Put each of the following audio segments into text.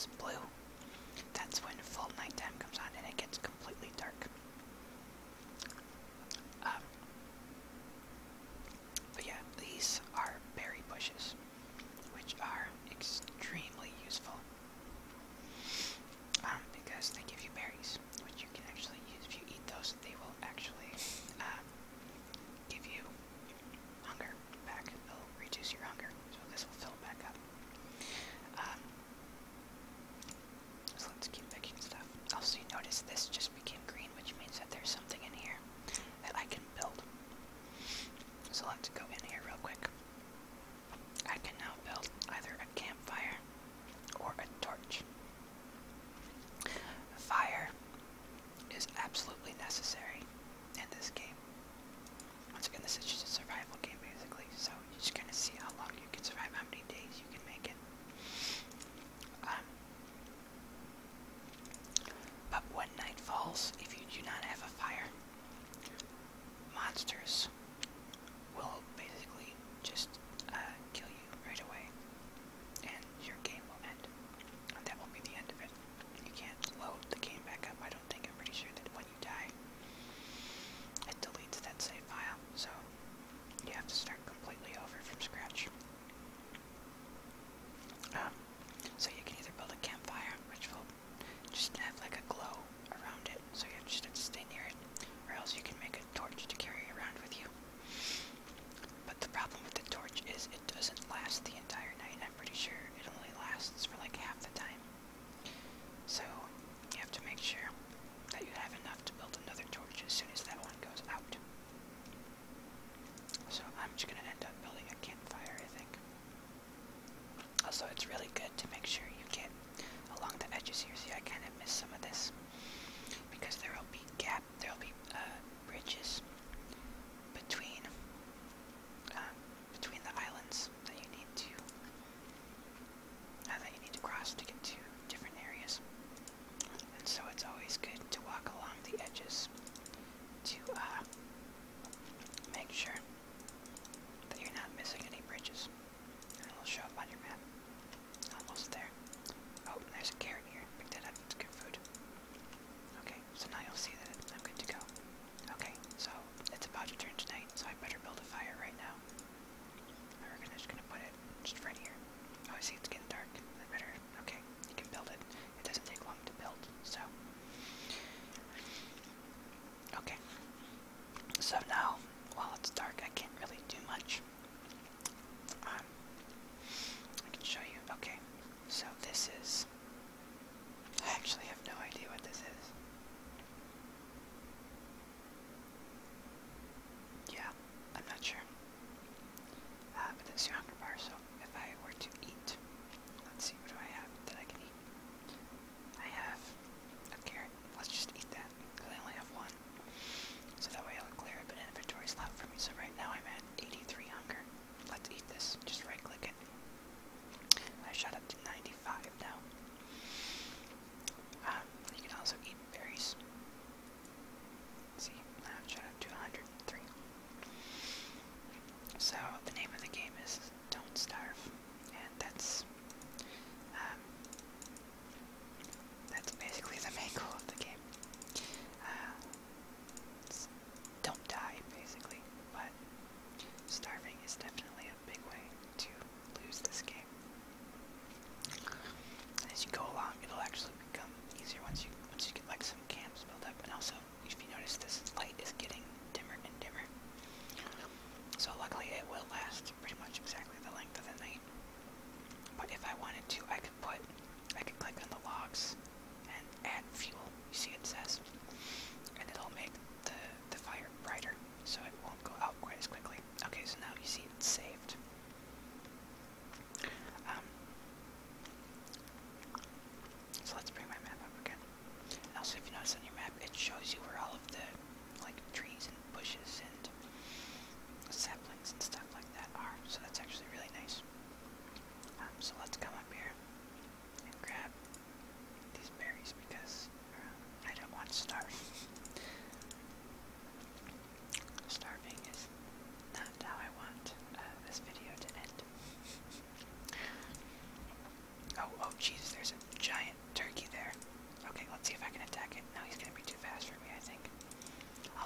it's blue, that's when full nighttime comes on and it gets completely dark. Um, but yeah, these are berry bushes, which are extremely useful because they give you berries, which you can actually use. If you eat those, they will actually give you hunger back. They'll reduce your hunger, so this will fill it back up.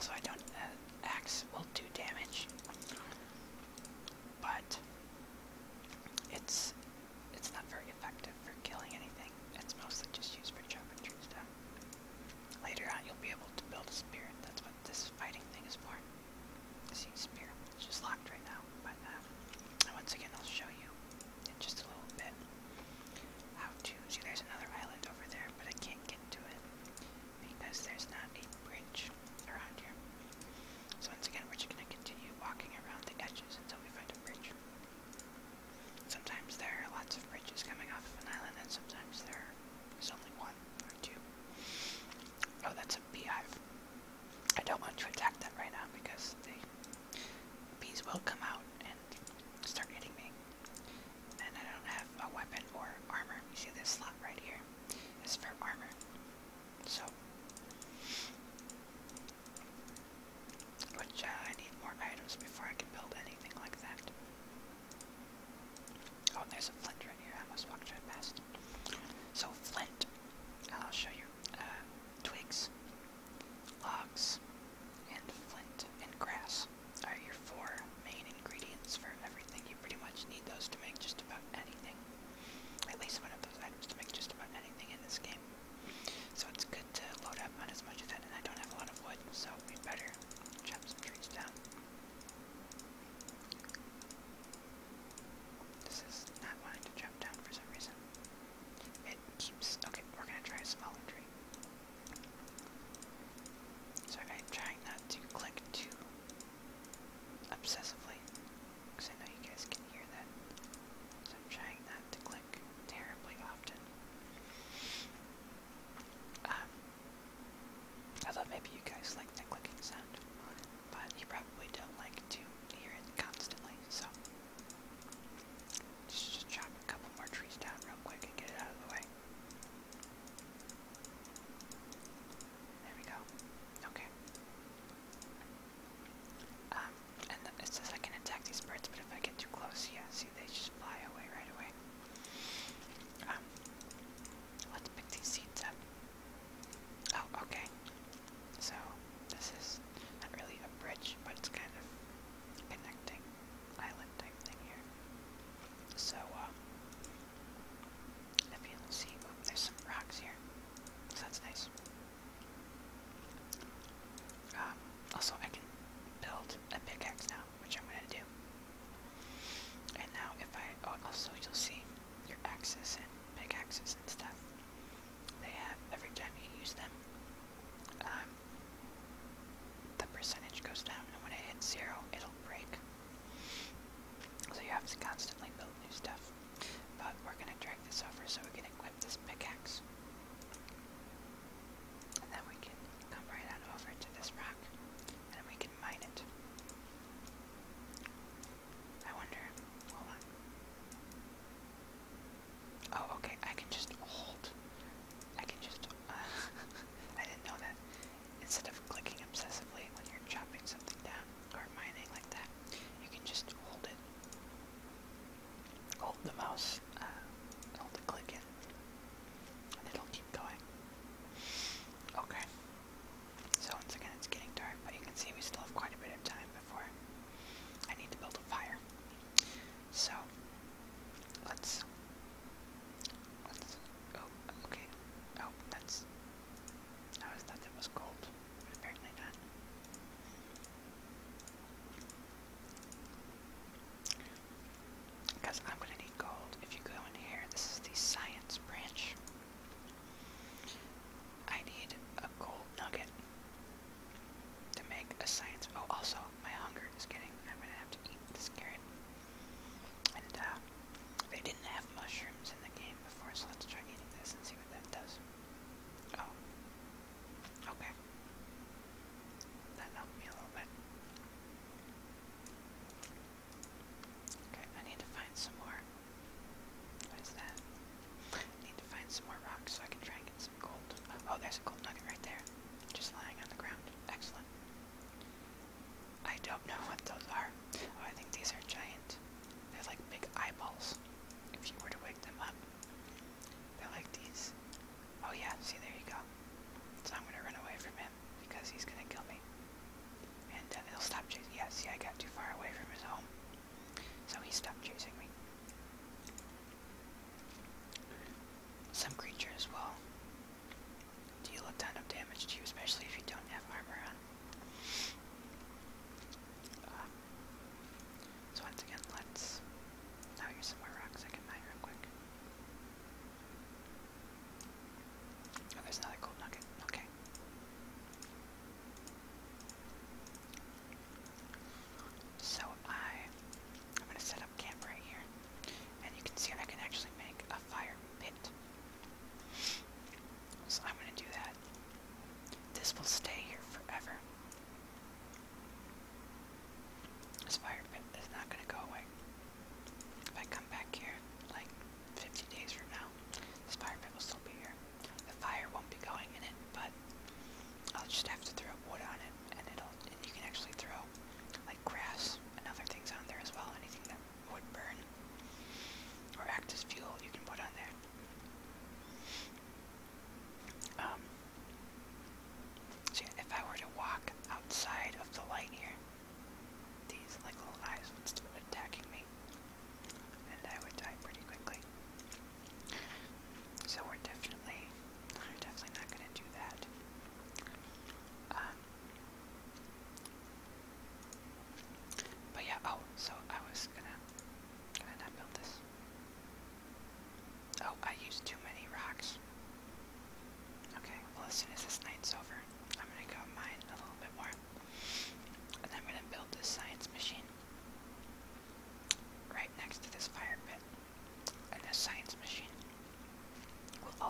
Also, I don't. Axe will do damage, but it's not very effective for killing anything. It's mostly just used for chopping trees down. Later on, you'll be able to build a spear. That's what this fighting thing is for. See, spear. It's just locked right now, but once again, I'll show you in just a little bit how to. See, there's another island over there, but I can't get to it because there's not a bridge around here.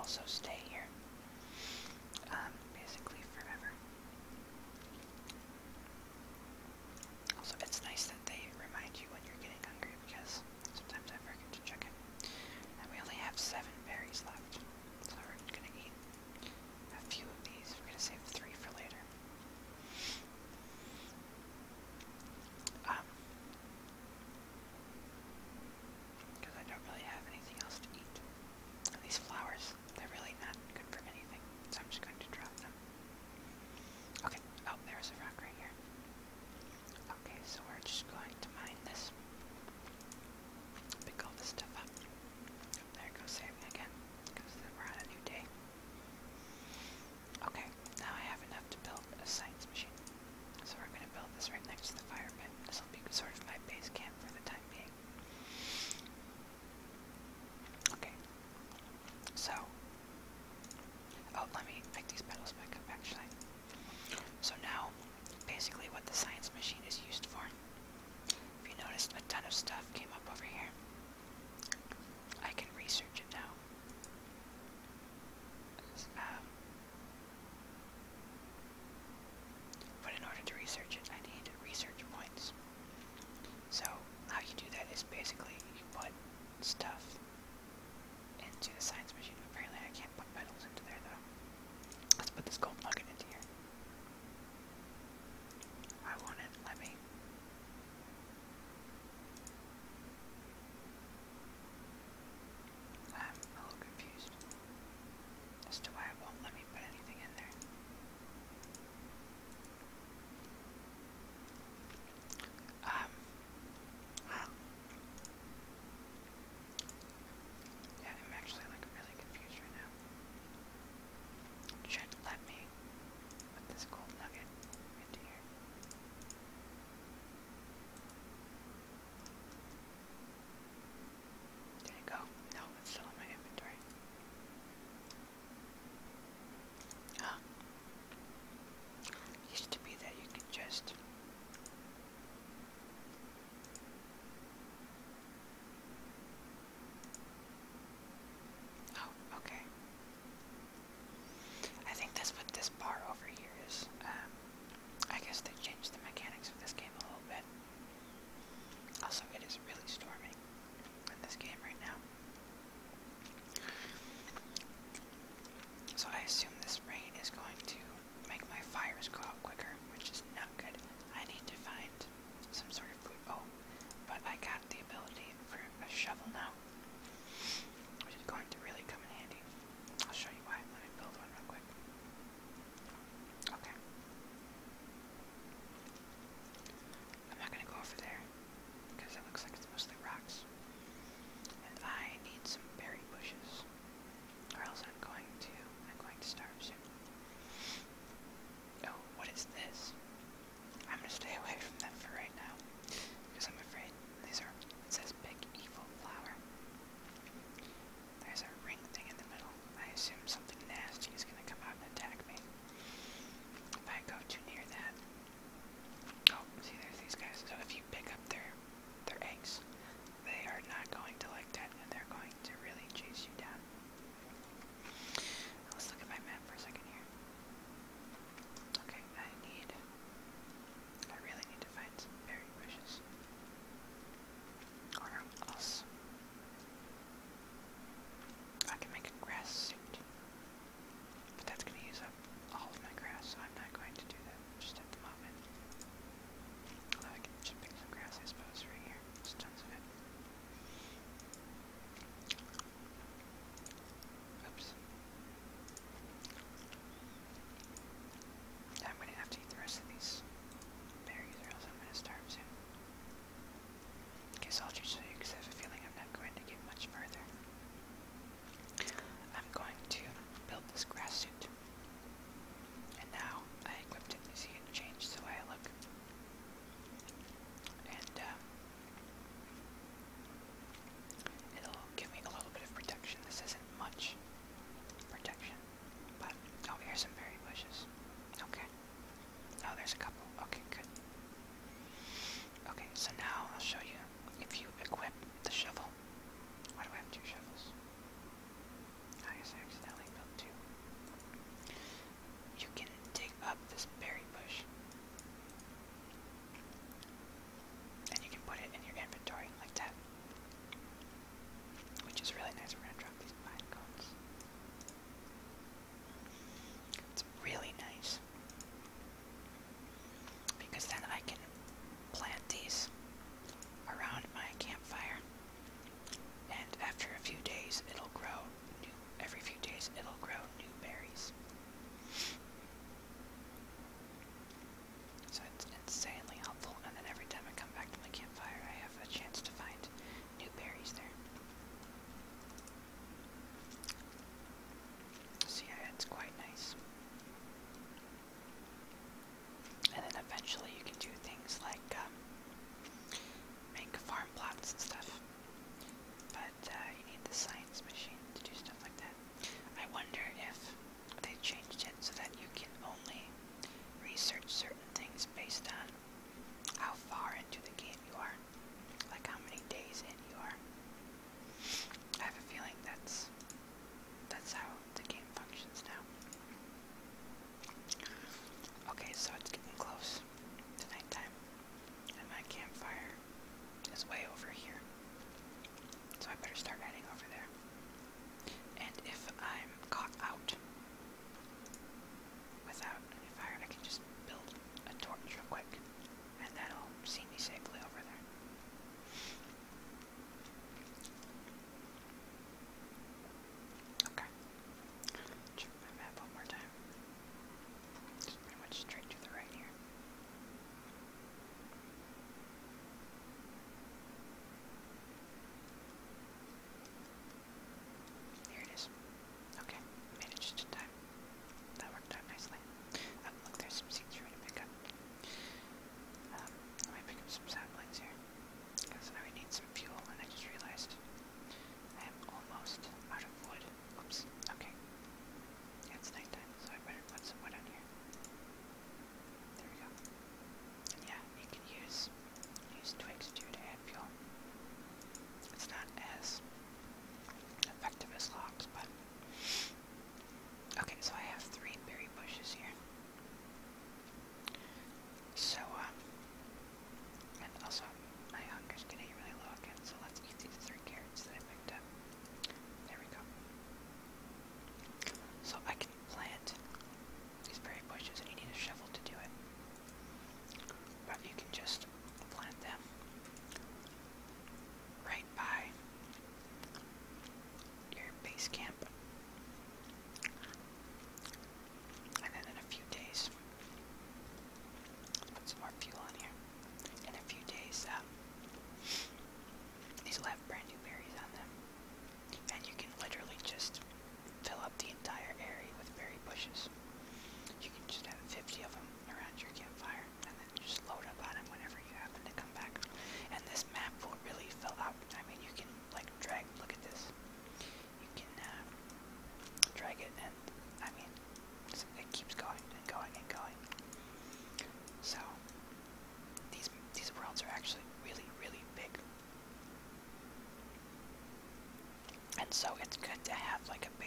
also stay here, basically forever. Also, it's nice that they remind you when you're getting hungry because sometimes I forget to check it. And we only have 7 berries left, so we're gonna eat a few of these. We're gonna save 3 for later. Because I don't really have anything else to eat. And these flowers, they're really not good for anything, so I'm just going to drop them.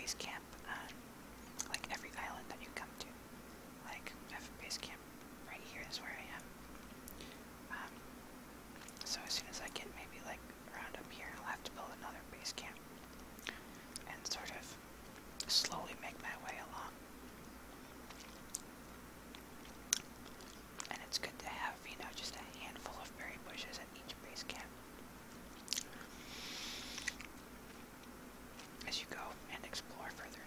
base camp on like every island that you come to. Like I have a base camp right here is where I am. So as soon as I get maybe like around up here, I'll have to build another base camp and sort of slowly make my way along. And it's good to have, you know, just a handful of berry bushes at each base camp as you go and explore further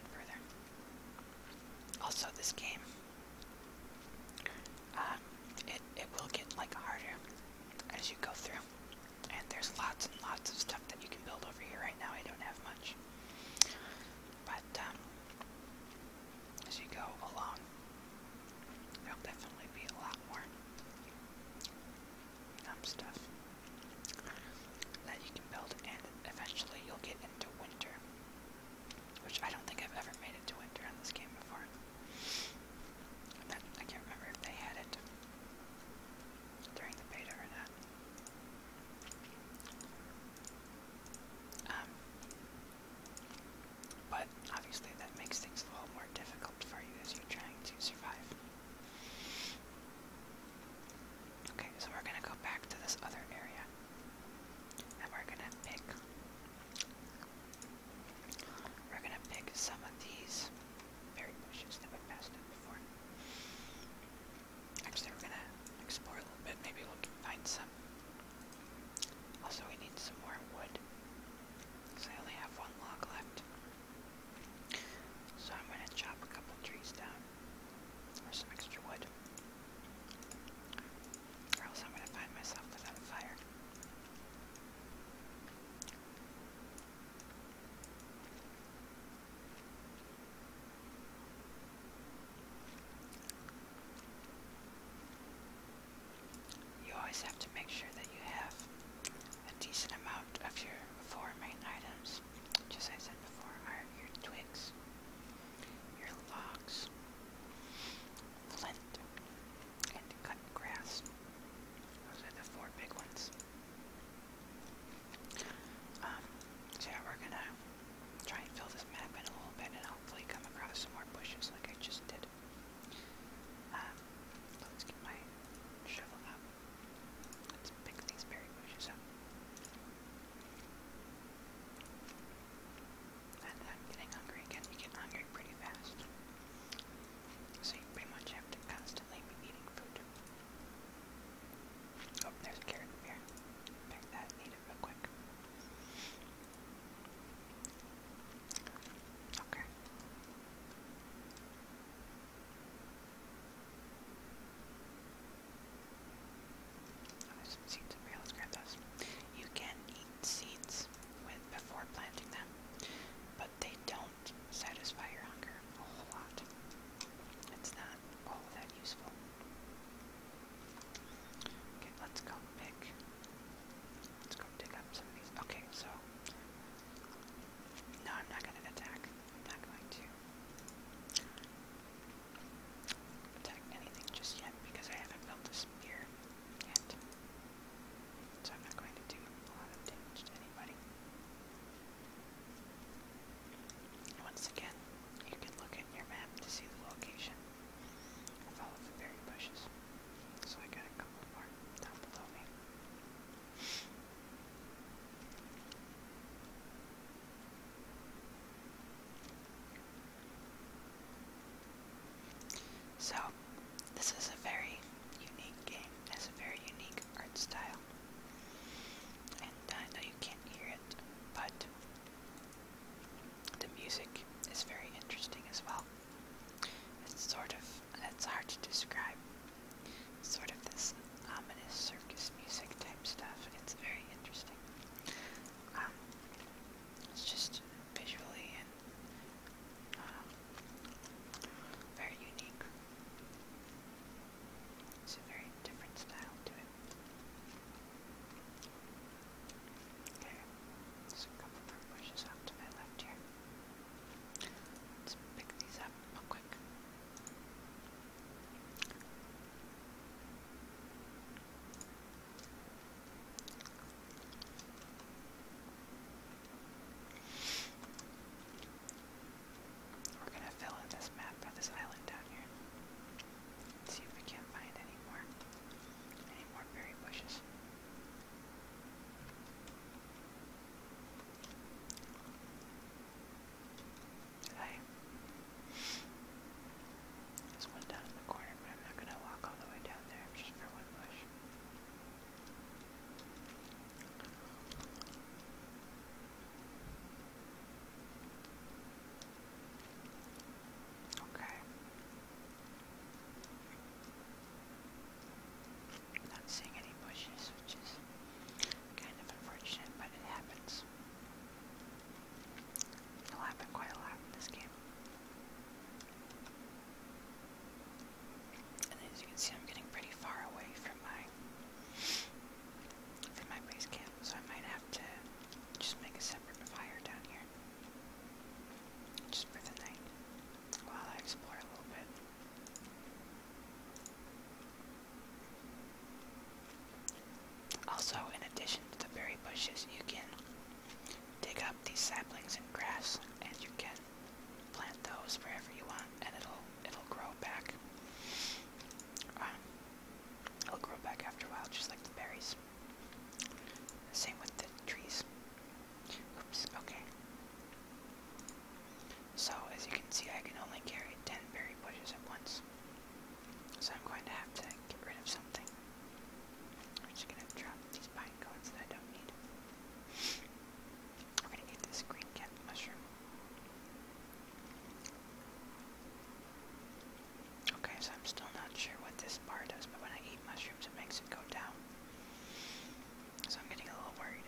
those wherever you want, and it'll grow back. It'll grow back after a while, just like the berries. Same with the trees. Oops, okay. So, as you can see, I can only carry 10 berry bushes at once. So I'm going to have to get rid of something. I'm just going to drop these pine cones that I don't need. I'm going to eat this green cat mushroom. Okay, so I'm still not sure what this bar does, but when I eat mushrooms it makes it go down. So I'm getting a little worried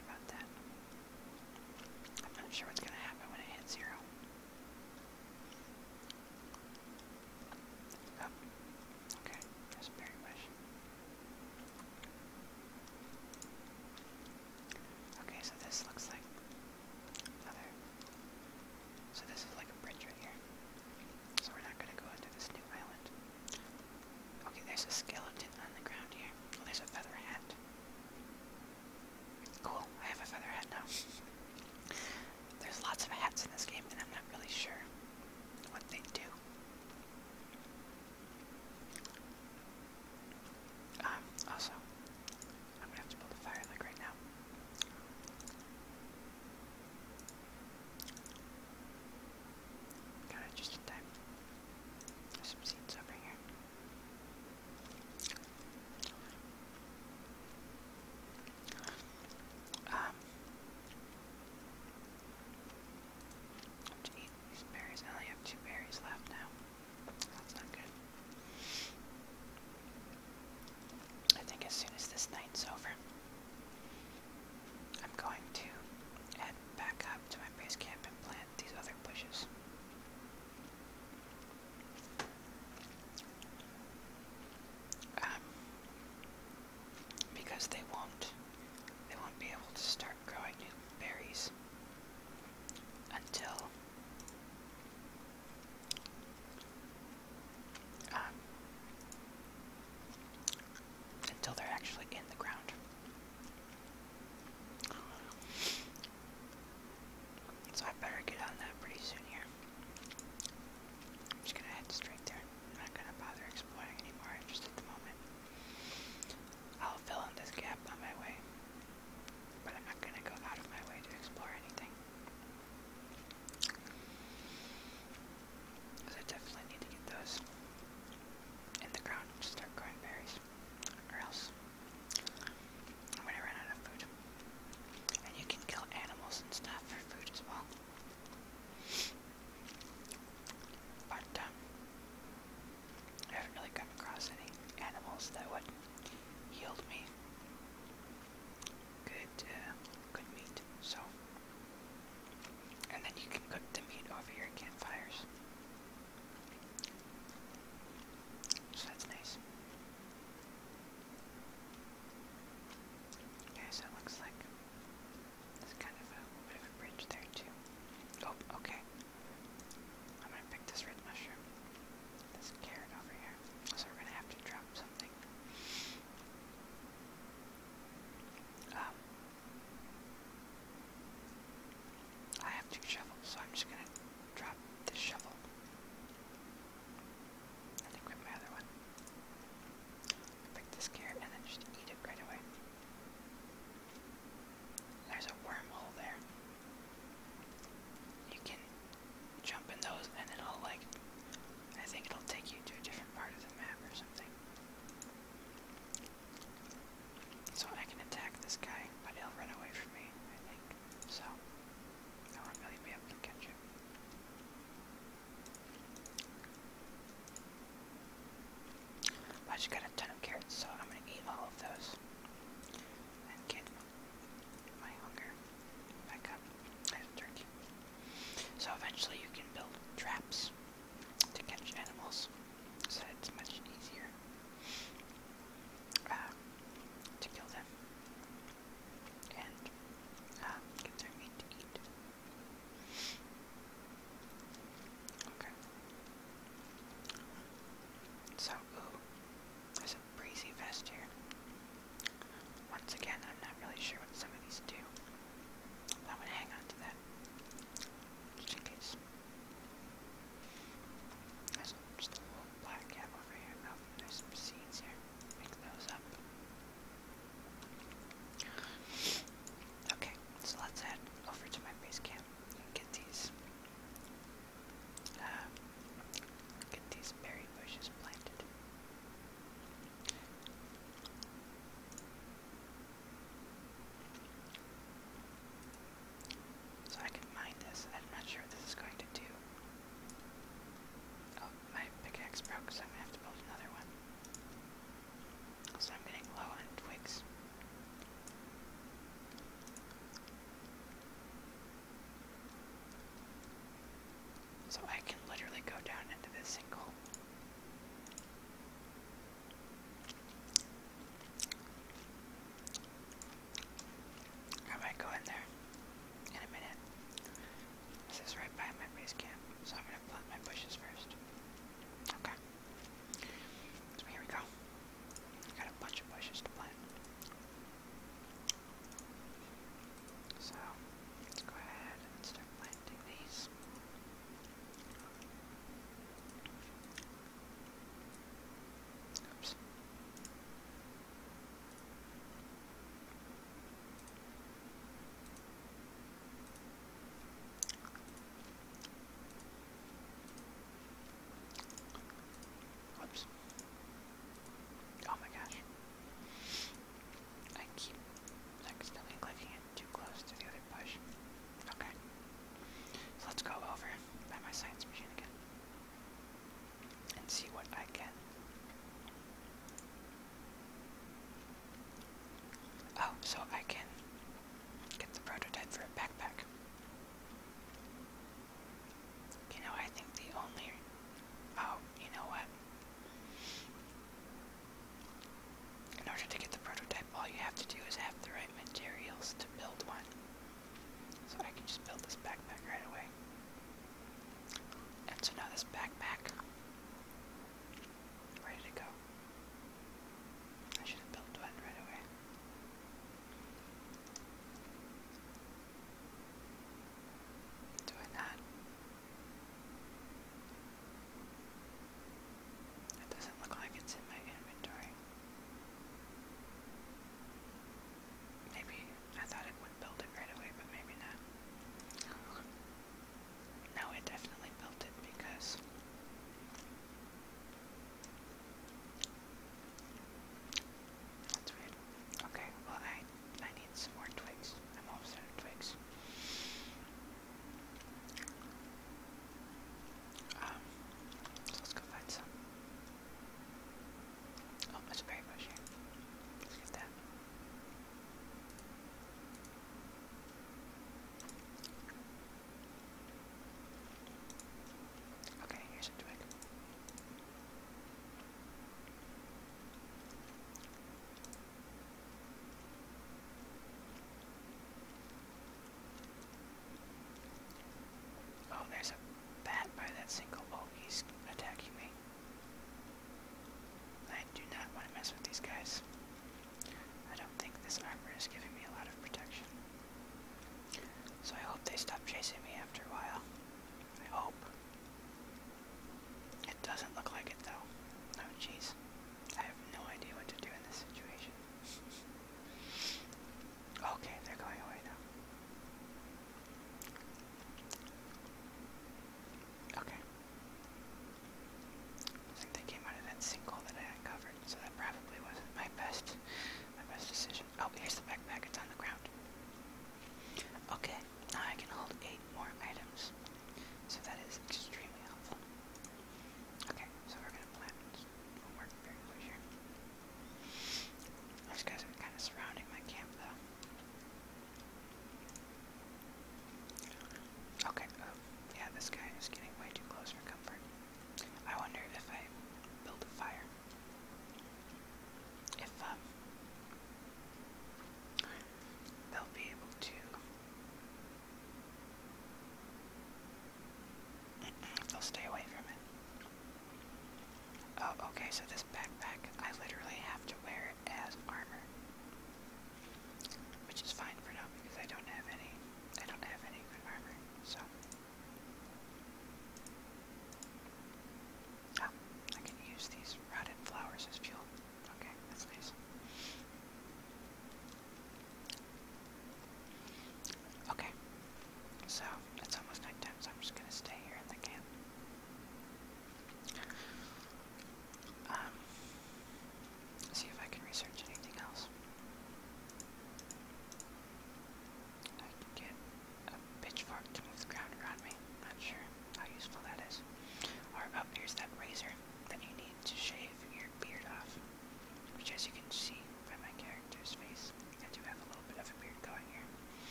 down into this sinkhole. I might go in there in a minute. This is right by my base camp, so I'm gonna plant my bushes first. Okay. So here we go. Got a bunch of bushes to plant. So let's go ahead and start planting these. Oops. Whoops. Oh my gosh. I keep accidentally clicking it too close to the other bush. Okay. So let's go over by my science machine again. And see what I can. Oh, so I can get the prototype for a backpack. You know, I think the only... Oh, you know what? In order to get the prototype, all you have to do is have the right materials to build one. So I can just build this backpack right away. And so now this backpack, ready to go. I should have built one right away. Do I not? It doesn't look like it's in my inventory. Maybe I thought it would build it right away, but maybe not. No, it definitely built it because that's weird. Okay, well I need some more twigs. I'm almost out of twigs. So let's go find some. Oh, there's a berry bush here. Let's get that. Okay, here's a twig. Oh, there's a bat by that single. Oh, he's attacking me. I do not want to mess with these guys. I don't think this armor is giving me a lot of protection. So I hope they stop chasing me after a while. I hope. It doesn't look like it though. Oh jeez. I have no idea what to do in this situation. Okay, they're going away now. Okay. I think they came out of that sinkhole that I uncovered, so that probably wasn't my best decision. Oh, here's the backpack, it's on the ground. Okay, now I can hold 8 more items. So that is extremely helpful. Okay, so we're gonna plant one more berry bush here. These guys are kind of surrounding my camp though. Okay, oh, yeah, this guy is getting way too close for comfort. I wonder if I build a fire. If, they'll be able to... If they'll stay away from it. Oh, okay, so this backpack